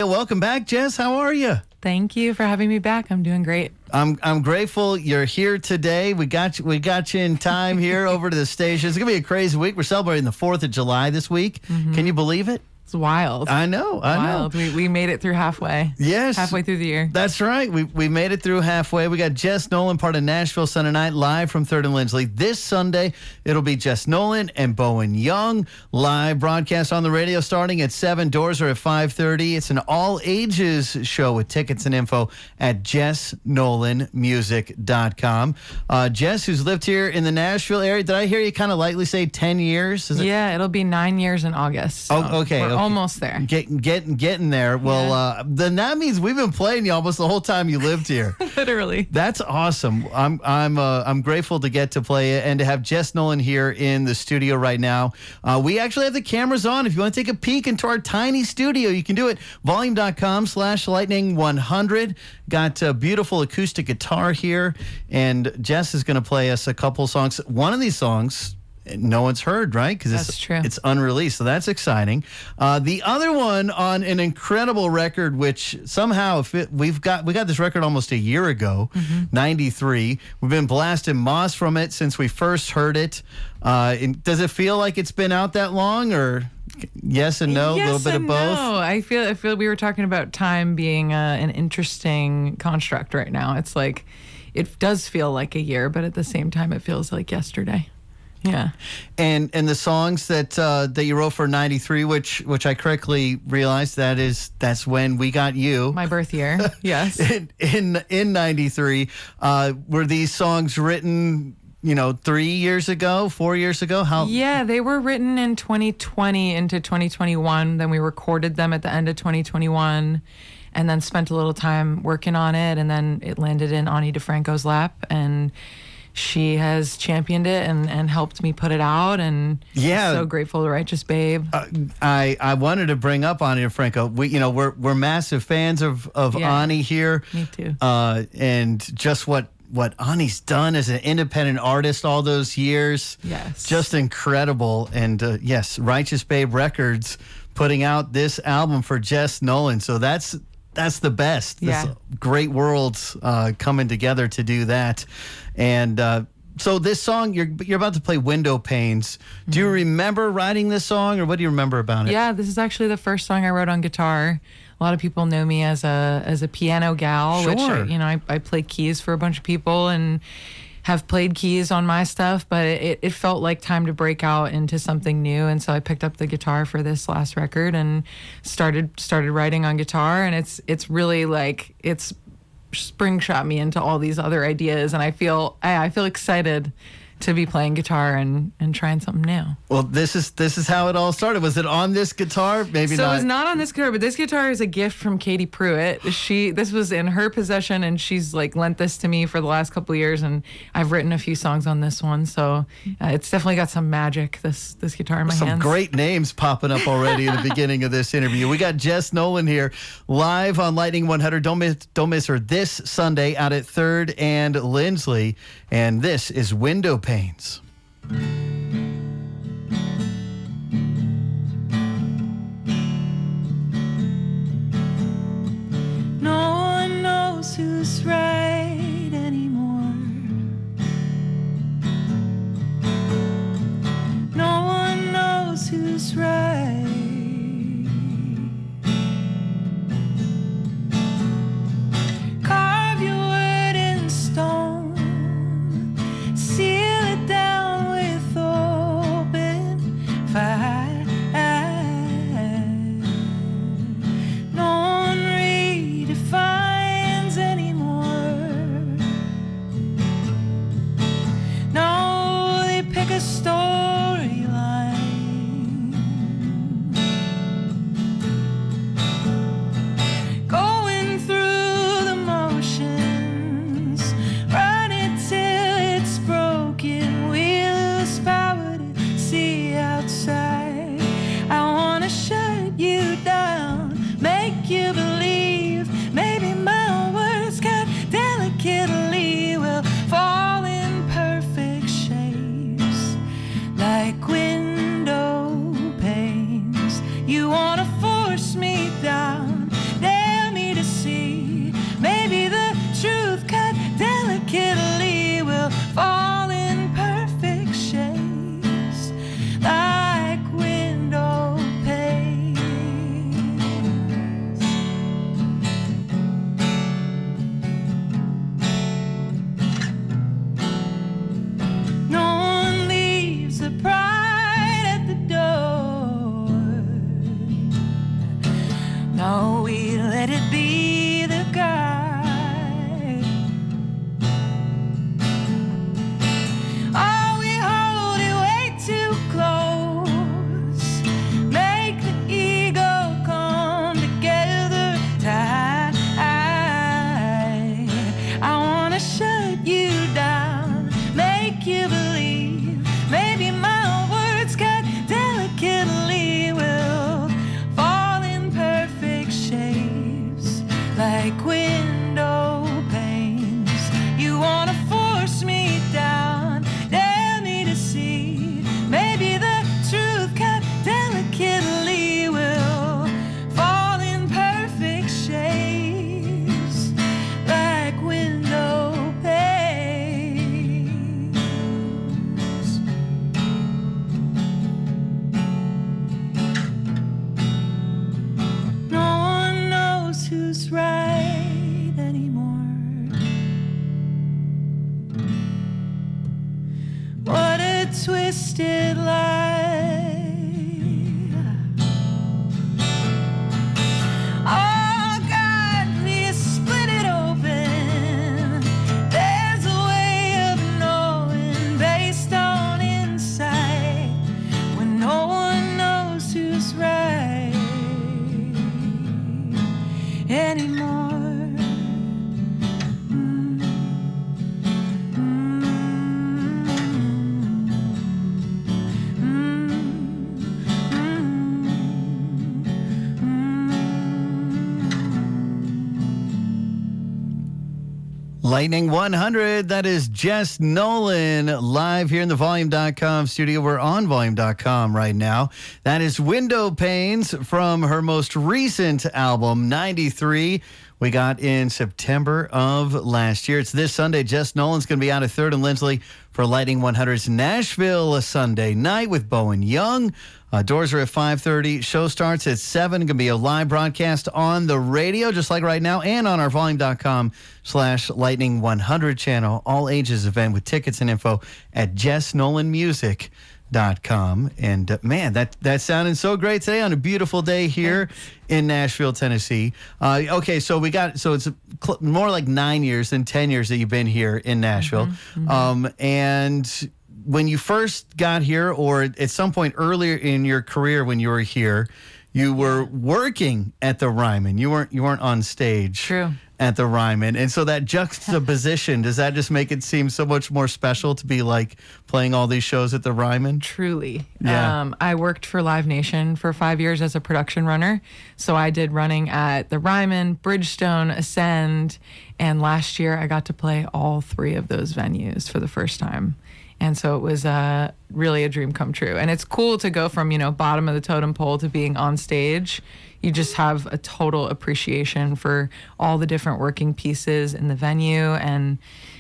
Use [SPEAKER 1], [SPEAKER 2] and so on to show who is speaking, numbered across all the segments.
[SPEAKER 1] Welcome back, Jess. How are you?
[SPEAKER 2] Thank you for having me back. I'm doing great.
[SPEAKER 1] I'm grateful you're here today. We got you in time here over to the station. It's gonna be a crazy week. We're celebrating the 4th of July this week. Mm-hmm. Can you believe it?
[SPEAKER 2] It's wild.
[SPEAKER 1] I know.
[SPEAKER 2] We made it through halfway.
[SPEAKER 1] Yes.
[SPEAKER 2] Halfway through the year.
[SPEAKER 1] That's right. We made it through halfway. We got Jess Nolan, part of Nashville Sunday Night, live from 3rd and Lindsley. This Sunday, it'll be Jess Nolan and Bowen Young. Live broadcast on the radio starting at 7. Doors are at 5:30. It's an all-ages show with tickets and info at jessnolanmusic.com. Jess, who's lived here in the Nashville area, did I hear you kind of lightly say 10 years?
[SPEAKER 2] Yeah, it'll be 9 years in August. So
[SPEAKER 1] okay.
[SPEAKER 2] Almost there.
[SPEAKER 1] Getting there. Well, then that means we've been playing you almost the whole time you lived here.
[SPEAKER 2] Literally.
[SPEAKER 1] That's awesome. I'm grateful to get to play it and to have Jess Nolan here in the studio right now. We actually have the cameras on. If you want to take a peek into our tiny studio, you can do it. Volume.com/lightning100. Got a beautiful acoustic guitar here, and Jess is going to play us a couple songs. One of these songs no one's heard, right? Because it's unreleased, so that's exciting. The other one on an incredible record, which somehow we got this record almost a year ago, 93. We've been blasting moss from it since we first heard it. Does it feel like it's been out that long, or yes and no, a little bit of both?
[SPEAKER 2] No, I feel we were talking about time being an interesting construct right now. It's like it does feel like a year, but at the same time, it feels like yesterday. Yeah,
[SPEAKER 1] and the songs that you wrote for 93, which I correctly realized that's when we got you,
[SPEAKER 2] my birth year. Yes,
[SPEAKER 1] in 93. Were these songs written 3 years ago, 4 years ago?
[SPEAKER 2] Yeah, they were written in 2020 into 2021. Then we recorded them at the end of 2021, and then spent a little time working on it, and then it landed in Ani DeFranco's lap, and she has championed it and helped me put it out, and so grateful to Righteous Babe.
[SPEAKER 1] I wanted to bring up Ani DeFranco. We're massive fans of Ani here.
[SPEAKER 2] Me too.
[SPEAKER 1] And just what Ani's done as an independent artist all those years.
[SPEAKER 2] Yes. Just
[SPEAKER 1] incredible. And yes, Righteous Babe Records putting out this album for Jess Nolan. So that's the best.
[SPEAKER 2] Yeah.
[SPEAKER 1] This great worlds coming together to do that. And so this song, you're about to play Windowpanes. Do you remember writing this song, or what do you remember about it?
[SPEAKER 2] Yeah, this is actually the first song I wrote on guitar. A lot of people know me as a piano gal,
[SPEAKER 1] Sure.
[SPEAKER 2] which I play keys for a bunch of people and have played keys on my stuff, but it felt like time to break out into something new, and so I picked up the guitar for this last record and started writing on guitar, and it's really like it's spring shot me into all these other ideas, and I feel excited to be playing guitar and trying something new.
[SPEAKER 1] Well, this is how it all started. Was it on this guitar? Maybe
[SPEAKER 2] so
[SPEAKER 1] not.
[SPEAKER 2] It was not on this guitar, but this guitar is a gift from Katie Pruitt. This was in her possession, and she's lent this to me for the last couple of years, and I've written a few songs on this one. So it's definitely got some magic. This guitar in my hands.
[SPEAKER 1] Some great names popping up already in the beginning of this interview. We got Jess Nolan here live on Lightning 100. Don't miss her this Sunday out at 3rd and Lindsley, and this is Windowpanes.
[SPEAKER 3] No one knows who's right anymore. No one knows who's right. Carve your word in stone. Seal it down with open fire. No one redefines anymore. No, they pick a storyline. Going through the motions, run it till it's broken. We lose power to see outside. I wanna shut you down, make you believe. Maybe my words cut delicately will fall in perfect shapes, like window panes. You wanna force me down, let it be the guide. Oh, we hold it way too close, make the ego come together tight. I wanna shut you down, make you believe maybe my words cut delicately will fall in perfect shapes like window panes. You wanna force me down, dare me to see maybe the truth cut delicately will fall in perfect shapes like window panes. No one knows who's right anymore. What a twisted lie. Oh God, please split it open. There's a way of knowing based on insight when no one knows who's right anymore.
[SPEAKER 1] Lightning 100, that is Jess Nolan live here in the Volume.com studio. We're on Volume.com right now. That is Windowpanes from her most recent album, 93. We got in September of last year. It's this Sunday. Jess Nolan's going to be out at 3rd and Lindsley for Lightning 100's Nashville Sunday night with Bowen Young. Doors are at 5:30. Show starts at 7. Going to be a live broadcast on the radio, just like right now, and on our Volume.com/Lightning 100 channel. All ages event with tickets and info at JessNolanMusic.com. And man, that sounded so great today on a beautiful day here in Nashville, Tennessee. Okay, so it's more like 9 years than 10 years that you've been here in Nashville. And when you first got here, or at some point earlier in your career when you were here, you were working at the Ryman. You weren't on stage.
[SPEAKER 2] True.
[SPEAKER 1] At the Ryman. And so that juxtaposition, does that just make it seem so much more special to be like playing all these shows at the Ryman?
[SPEAKER 2] Truly.
[SPEAKER 1] Yeah.
[SPEAKER 2] I worked for Live Nation for 5 years as a production runner. So I did running at the Ryman, Bridgestone, Ascend, and last year I got to play all 3 of those venues for the first time. And so it was really a dream come true. And it's cool to go from, bottom of the totem pole to being on stage. You just have a total appreciation for all the different working pieces in the venue. And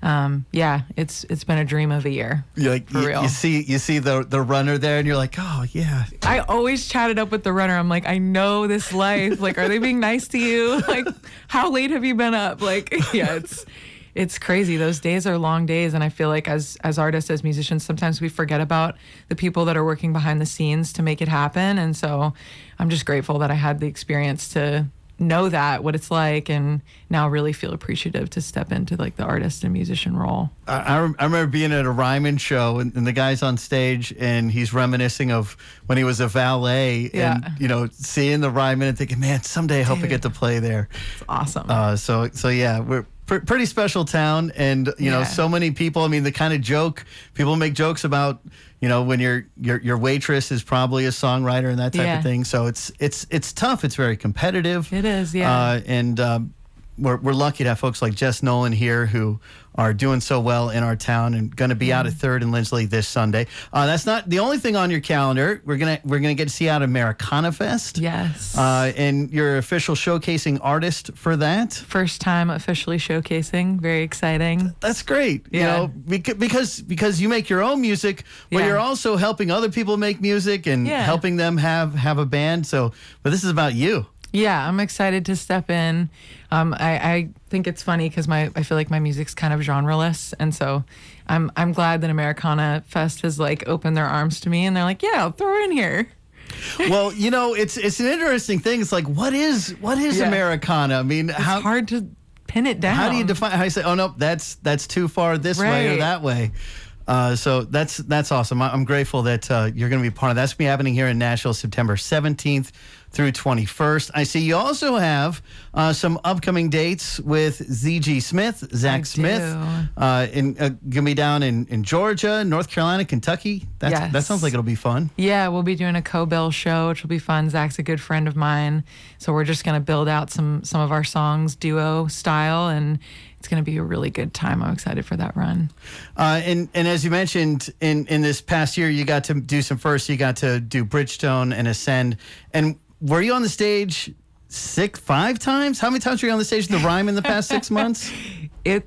[SPEAKER 2] it's been a dream of a year. For real.
[SPEAKER 1] You see the runner there and you're like, oh yeah.
[SPEAKER 2] I always chatted up with the runner. I'm like, I know this life. Like, are they being nice to you? Like, how late have you been up? Like, yeah, it's crazy. Those days are long days. And I feel like as artists, as musicians, sometimes we forget about the people that are working behind the scenes to make it happen. And so I'm just grateful that I had the experience to know what it's like, and now really feel appreciative to step into like the artist and musician role.
[SPEAKER 1] I remember being at a Ryman show and the guy's on stage and he's reminiscing of when he was a valet and seeing the Ryman and thinking, man, someday I hope I get to play there.
[SPEAKER 2] It's awesome.
[SPEAKER 1] So yeah, we're pretty special town, and so many people. I mean, the kind of joke people make jokes about, when your waitress is probably a songwriter and that type of thing. So it's tough. It's very competitive.
[SPEAKER 2] It is, yeah.
[SPEAKER 1] And we're lucky to have folks like Jess Nolan here who are doing so well in our town and going to be out at 3rd and Lindsley this Sunday. That's not the only thing on your calendar. We're gonna get to see you out at Americana Fest.
[SPEAKER 2] Yes.
[SPEAKER 1] And you're official showcasing artist for that.
[SPEAKER 2] First time officially showcasing. Very exciting.
[SPEAKER 1] That's great.
[SPEAKER 2] Yeah.
[SPEAKER 1] Because you make your own music, but you're also helping other people make music and helping them have a band. So, but this is about you.
[SPEAKER 2] Yeah, I'm excited to step in. I think it's funny because I feel like my music's kind of genreless, and so I'm glad that Americana Fest has like opened their arms to me, and they're like, yeah, I'll throw it in here.
[SPEAKER 1] Well, it's an interesting thing. It's like, what is Americana? I mean,
[SPEAKER 2] it's hard to pin it down.
[SPEAKER 1] How do you define? How you say, oh no, that's too far this way or that way? So that's awesome. I'm grateful that you're going to be part of that. That's going to be happening here in Nashville, September 17th through 21st. I see you also have some upcoming dates with ZG Smith, Zach Smith. Going to be down in Georgia, North Carolina, Kentucky. That sounds like it'll be fun.
[SPEAKER 2] Yeah, we'll be doing a co-bill show, which will be fun. Zach's a good friend of mine, so we're just going to build out some of our songs duo style, and it's going to be a really good time. I'm excited for that run.
[SPEAKER 1] And as you mentioned, in this past year, you got to do some firsts. You got to do Bridgestone and Ascend. And were you on the stage 5 times? How many times were you on the stage with the Rhyme in the past 6 months?
[SPEAKER 2] It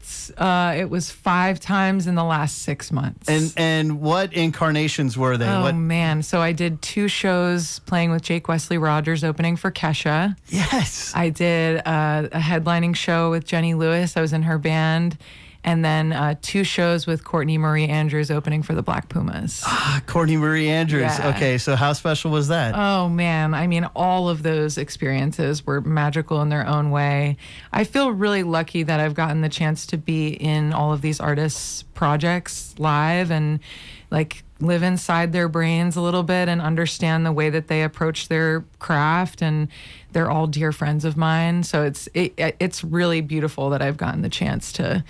[SPEAKER 2] was 5 times in the last 6 months.
[SPEAKER 1] And what incarnations were they?
[SPEAKER 2] Oh, man. So I did 2 shows playing with Jake Wesley Rogers opening for Kesha.
[SPEAKER 1] Yes.
[SPEAKER 2] I did a headlining show with Jenny Lewis. I was in her band. And then 2 shows with Courtney Marie Andrews opening for the Black Pumas.
[SPEAKER 1] Courtney Marie Andrews. Yeah. Okay, so how special was that?
[SPEAKER 2] Oh, man. I mean, all of those experiences were magical in their own way. I feel really lucky that I've gotten the chance to be in all of these artists' projects live and live inside their brains a little bit and understand the way that they approach their craft. And they're all dear friends of mine. So it's really beautiful that I've gotten the chance to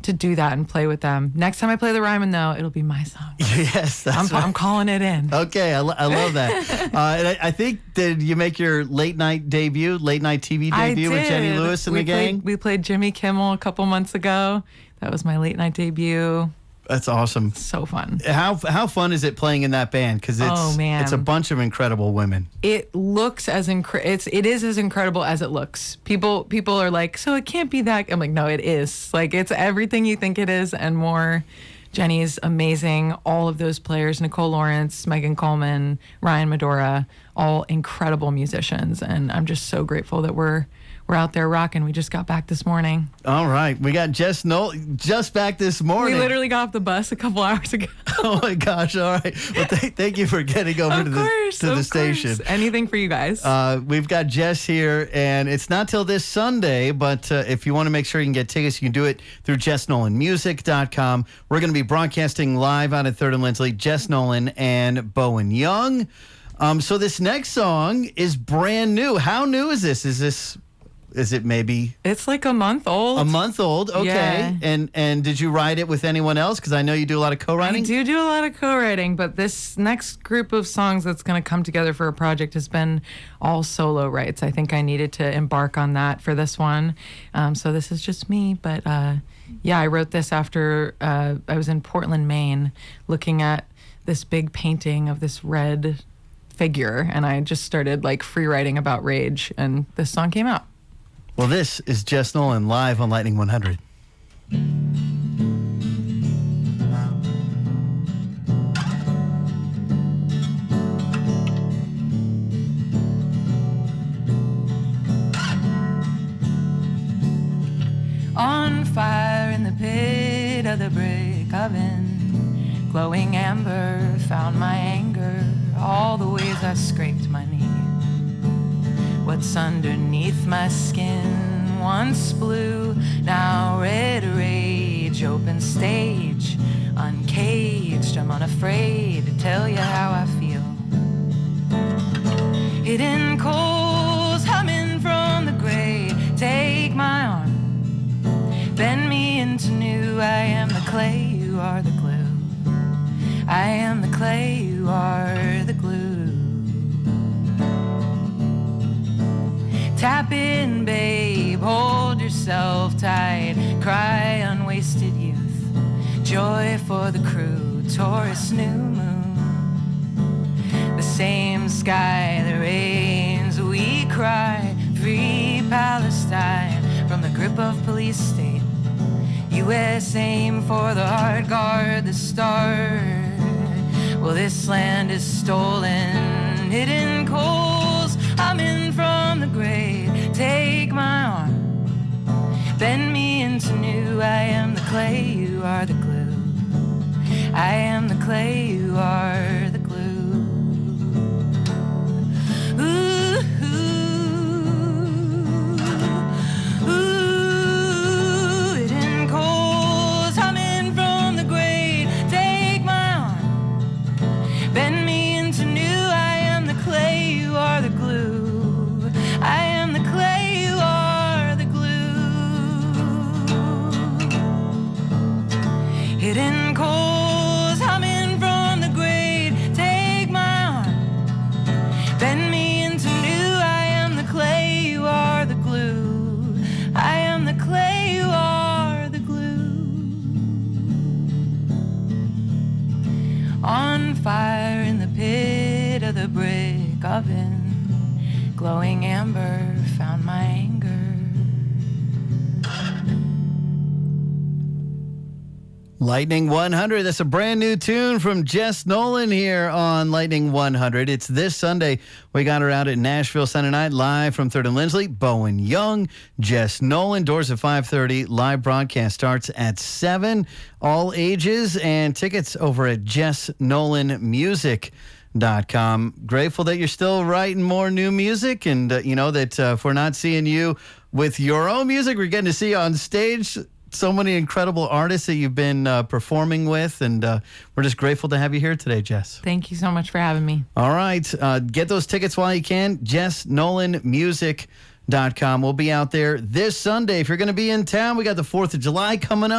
[SPEAKER 2] do that and play with them. Next time I play the Ryman, though, it'll be my song.
[SPEAKER 1] Yes, that's
[SPEAKER 2] I'm calling it in.
[SPEAKER 1] Okay, I love that. And I think, did you make your late night TV debut with Jenny Lewis and the gang?
[SPEAKER 2] We played Jimmy Kimmel a couple months ago. That was my late night debut.
[SPEAKER 1] That's awesome.
[SPEAKER 2] So fun.
[SPEAKER 1] How fun is it playing in that band? Because it's a bunch of incredible women.
[SPEAKER 2] It looks it is as incredible as it looks. People are like, so it can't be that. I'm like, no, it is. It's everything you think it is and more. Jenny's amazing. All of those players, Nicole Lawrence, Megan Coleman, Ryan Medora, all incredible musicians. And I'm just so grateful that we're out there rocking. We just got back this morning.
[SPEAKER 1] All right. We got Jess Nolan just back this morning.
[SPEAKER 2] We literally got off the bus a couple hours ago.
[SPEAKER 1] Oh, my gosh. All right. Well, thank you for getting over to the station.
[SPEAKER 2] Anything for you guys.
[SPEAKER 1] We've got Jess here, and it's not till this Sunday, but if you want to make sure you can get tickets, you can do it through JessNolanMusic.com. We're going to be broadcasting live out at 3rd and Lindsley, Jess Nolan and Bowen Young. So this next song is brand new. How new is this? Is it maybe?
[SPEAKER 2] It's like a month old.
[SPEAKER 1] A month old, okay. Yeah. And did you write it with anyone else? Because I know you do a lot of co-writing.
[SPEAKER 2] I do a lot of co-writing, but this next group of songs that's going to come together for a project has been all solo writes. I think I needed to embark on that for this one. So this is just me, but I wrote this after I was in Portland, Maine, looking at this big painting of this red figure, and I just started free writing about rage, and this song came out.
[SPEAKER 1] Well, this is Jess Nolan live on Lightning 100.
[SPEAKER 3] On fire in the pit of the brick oven, glowing amber found my anger, all the ways I scraped my knee. What's underneath my skin, once blue, now red rage, open stage, uncaged, I'm unafraid to tell you how I feel. Hidden coals humming from the gray, take my arm, bend me into new, I am the clay, you are the glue. I am the clay, you are the glue. Tap in, babe, hold yourself tight, cry unwasted youth, joy for the crew, Taurus new moon. The same sky that rains, we cry, free Palestine from the grip of police state. U.S. aim for the heart, guard the start. Well, this land is stolen, hidden coals, I'm in from the grave, take my arm, bend me into new, I am the clay, you are the glue. I am the clay, you are the glue. glowing amber found my anger.
[SPEAKER 1] Lightning 100. That's a brand new tune from Jess Nolan here on Lightning 100. It's this Sunday. We got her out at Nashville Sunday night, live from 3rd and Lindsley. Bowen Young, Jess Nolan. Doors at 5:30. Live broadcast starts at 7. All ages, and tickets over at JessNolanMusic.com. Grateful that you're still writing more new music, and that if we're not seeing you with your own music, we're getting to see you on stage. So many incredible artists that you've been performing with, and we're just grateful to have you here today, Jess.
[SPEAKER 2] Thank you so much for having me.
[SPEAKER 1] All right. Get those tickets while you can. JessNolanMusic.com. We'll be out there this Sunday. If you're going to be in town, we got the 4th of July coming up.